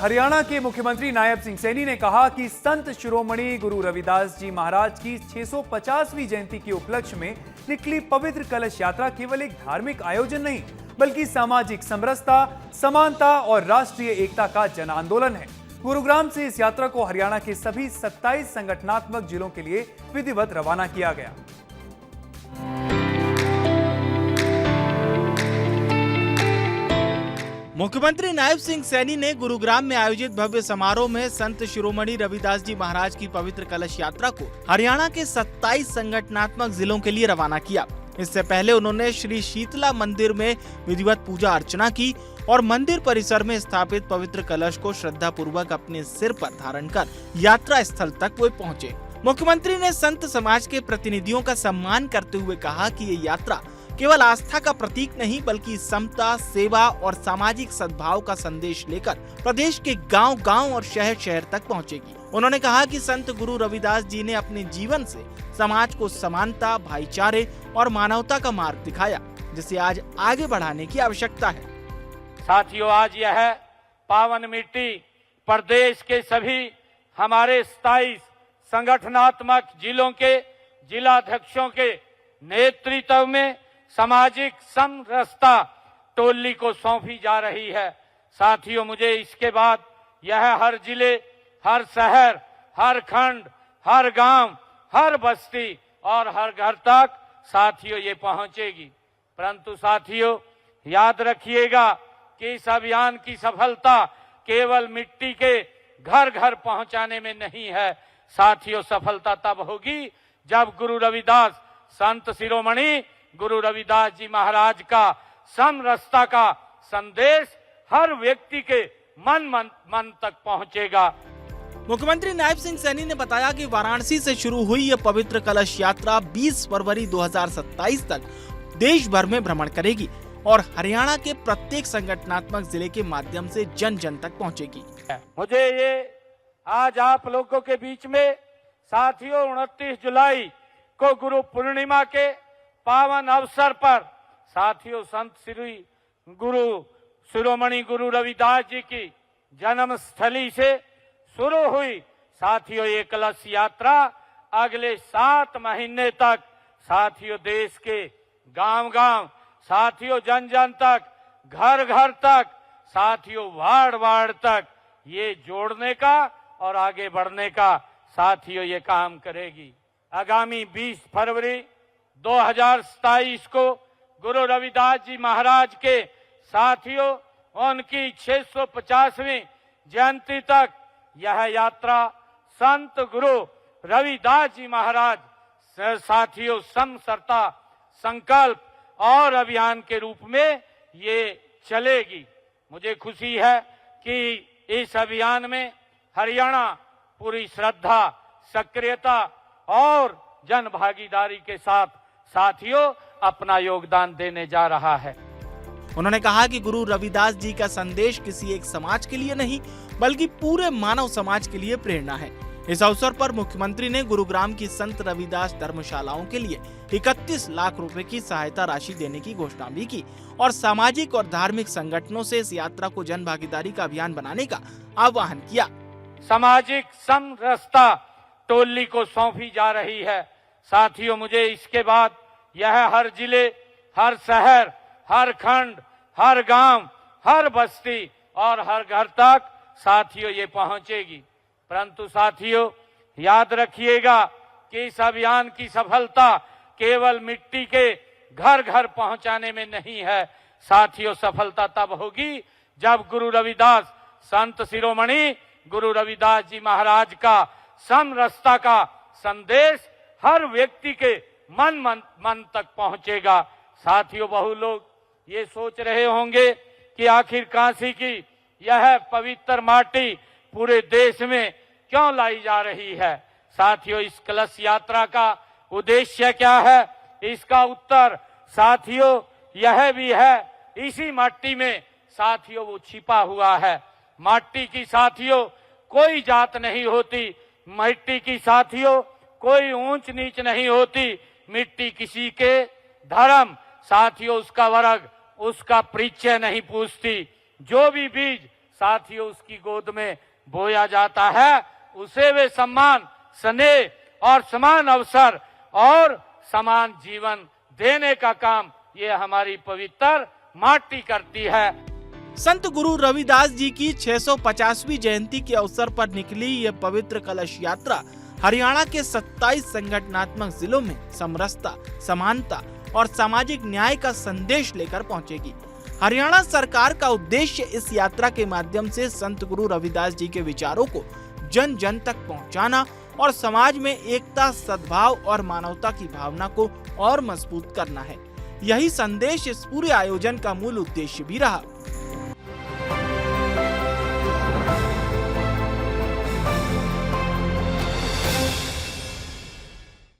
हरियाणा के मुख्यमंत्री नायब सिंह सैनी ने कहा कि संत शिरोमणि गुरु रविदास जी महाराज की 650वीं जयंती के उपलक्ष्य में निकली पवित्र कलश यात्रा केवल एक धार्मिक आयोजन नहीं बल्कि सामाजिक समरसता, समानता और राष्ट्रीय एकता का जन आंदोलन है। गुरुग्राम से इस यात्रा को हरियाणा के सभी 27 संगठनात्मक जिलों के लिए विधिवत रवाना किया गया। मुख्यमंत्री नायब सिंह सैनी ने गुरुग्राम में आयोजित भव्य समारोह में संत शिरोमणि रविदास जी महाराज की पवित्र कलश यात्रा को हरियाणा के 27 संगठनात्मक जिलों के लिए रवाना किया। इससे पहले उन्होंने श्री शीतला मंदिर में विधिवत पूजा अर्चना की और मंदिर परिसर में स्थापित पवित्र कलश को श्रद्धा पूर्वक अपने सिर पर धारण कर यात्रा स्थल तक वो पहुँचे। मुख्यमंत्री ने संत समाज के प्रतिनिधियों का सम्मान करते हुए कहा कि ये यात्रा केवल आस्था का प्रतीक नहीं बल्कि समता, सेवा और सामाजिक सद्भाव का संदेश लेकर प्रदेश के गांव-गांव और शहर-शहर तक पहुंचेगी। उन्होंने कहा कि संत गुरु रविदास जी ने अपने जीवन से समाज को समानता, भाईचारे और मानवता का मार्ग दिखाया, जिसे आज आगे बढ़ाने की आवश्यकता है। साथियों, आज यह पावन मिट्टी प्रदेश के सभी हमारे 27 संगठनात्मक जिलों के जिलाध्यक्षों के नेतृत्व में सामाजिक समरसता टोली को सौंपी जा रही है। साथियों, मुझे इसके बाद यह हर जिले, हर शहर, हर खंड, हर गांव, हर बस्ती और हर घर तक साथियों ये पहुंचेगी। परंतु साथियों, याद रखिएगा कि इस अभियान की सफलता केवल मिट्टी के घर घर पहुंचाने में नहीं है। साथियों, सफलता तब होगी जब गुरु रविदास, संत शिरोमणि गुरु रविदास जी महाराज का समरसता का संदेश हर व्यक्ति के मन तक पहुंचेगा। मुख्यमंत्री नायब सिंह सैनी ने बताया कि वाराणसी से शुरू हुई यह पवित्र कलश यात्रा 20 फरवरी 2027 तक देश भर में भ्रमण करेगी और हरियाणा के प्रत्येक संगठनात्मक जिले के माध्यम से जन जन तक पहुंचेगी। मुझे ये आज आप लोगों के बीच में साथियों 29 जुलाई को गुरु पूर्णिमा के पावन अवसर पर साथियों संत श्री गुरु शिरोमणि गुरु रविदास जी की जन्म स्थली से शुरू हुई साथियों ये कलश यात्रा अगले 7 महीने तक साथियों देश के गांव-गांव, साथियों जन जन तक, घर घर तक, साथियों वार्ड वार्ड तक ये जोड़ने का और आगे बढ़ने का साथियों ये काम करेगी। आगामी 20 फरवरी 2027 को गुरु रविदास जी महाराज के साथियों उनकी 650वीं जयंती तक यह यात्रा संत गुरु रविदास जी महाराज साथियों समरसता, संकल्प और अभियान के रूप में ये चलेगी। मुझे खुशी है कि इस अभियान में हरियाणा पूरी श्रद्धा, सक्रियता और जन भागीदारी के साथ साथियों अपना योगदान देने जा रहा है। उन्होंने कहा कि गुरु रविदास जी का संदेश किसी एक समाज के लिए नहीं बल्कि पूरे मानव समाज के लिए प्रेरणा है। इस अवसर पर मुख्यमंत्री ने गुरुग्राम की संत रविदास धर्मशालाओं के लिए 31 लाख रुपए की सहायता राशि देने की घोषणा भी की और सामाजिक और धार्मिक संगठनों से इस यात्रा को जन भागीदारी का अभियान बनाने का आह्वान किया। सामाजिक समरसता टोली को सौंपी जा रही है। साथियों, मुझे इसके बाद यह हर जिले, हर शहर, हर खंड, हर गांव, हर बस्ती और हर घर तक साथियों ये पहुंचेगी। परंतु साथियों, याद रखिएगा कि इस अभियान की सफलता केवल मिट्टी के घर घर पहुंचाने में नहीं है। साथियों, सफलता तब होगी जब गुरु रविदास, संत शिरोमणि गुरु रविदास जी महाराज का समरसता का संदेश हर व्यक्ति के मन तक पहुंचेगा। साथियों, बहु लोग ये सोच रहे होंगे कि आखिर काशी की यह पवित्र माटी पूरे देश में क्यों लाई जा रही है। साथियों, इस कलश यात्रा का उद्देश्य क्या है? इसका उत्तर साथियों यह भी है, इसी माटी में साथियों वो छिपा हुआ है। माटी की साथियों कोई जात नहीं होती, मिट्टी की साथियों कोई ऊंच नीच नहीं होती। मिट्टी किसी के धर्म, साथियों उसका वर्ग, उसका परिचय नहीं पूछती। जो भी बीज साथियों उसकी गोद में बोया जाता है, उसे वे सम्मान, स्नेह और समान अवसर और समान जीवन देने का काम ये हमारी पवित्र माटी करती है। संत गुरु रविदास जी की 650वीं जयंती के अवसर पर निकली ये पवित्र कलश यात्रा हरियाणा के 27 संगठनात्मक जिलों में समरसता, समानता और सामाजिक न्याय का संदेश लेकर पहुंचेगी। हरियाणा सरकार का उद्देश्य इस यात्रा के माध्यम से संत गुरु रविदास जी के विचारों को जन जन तक पहुंचाना और समाज में एकता, सद्भाव और मानवता की भावना को और मजबूत करना है। यही संदेश इस पूरे आयोजन का मूल उद्देश्य भी रहा।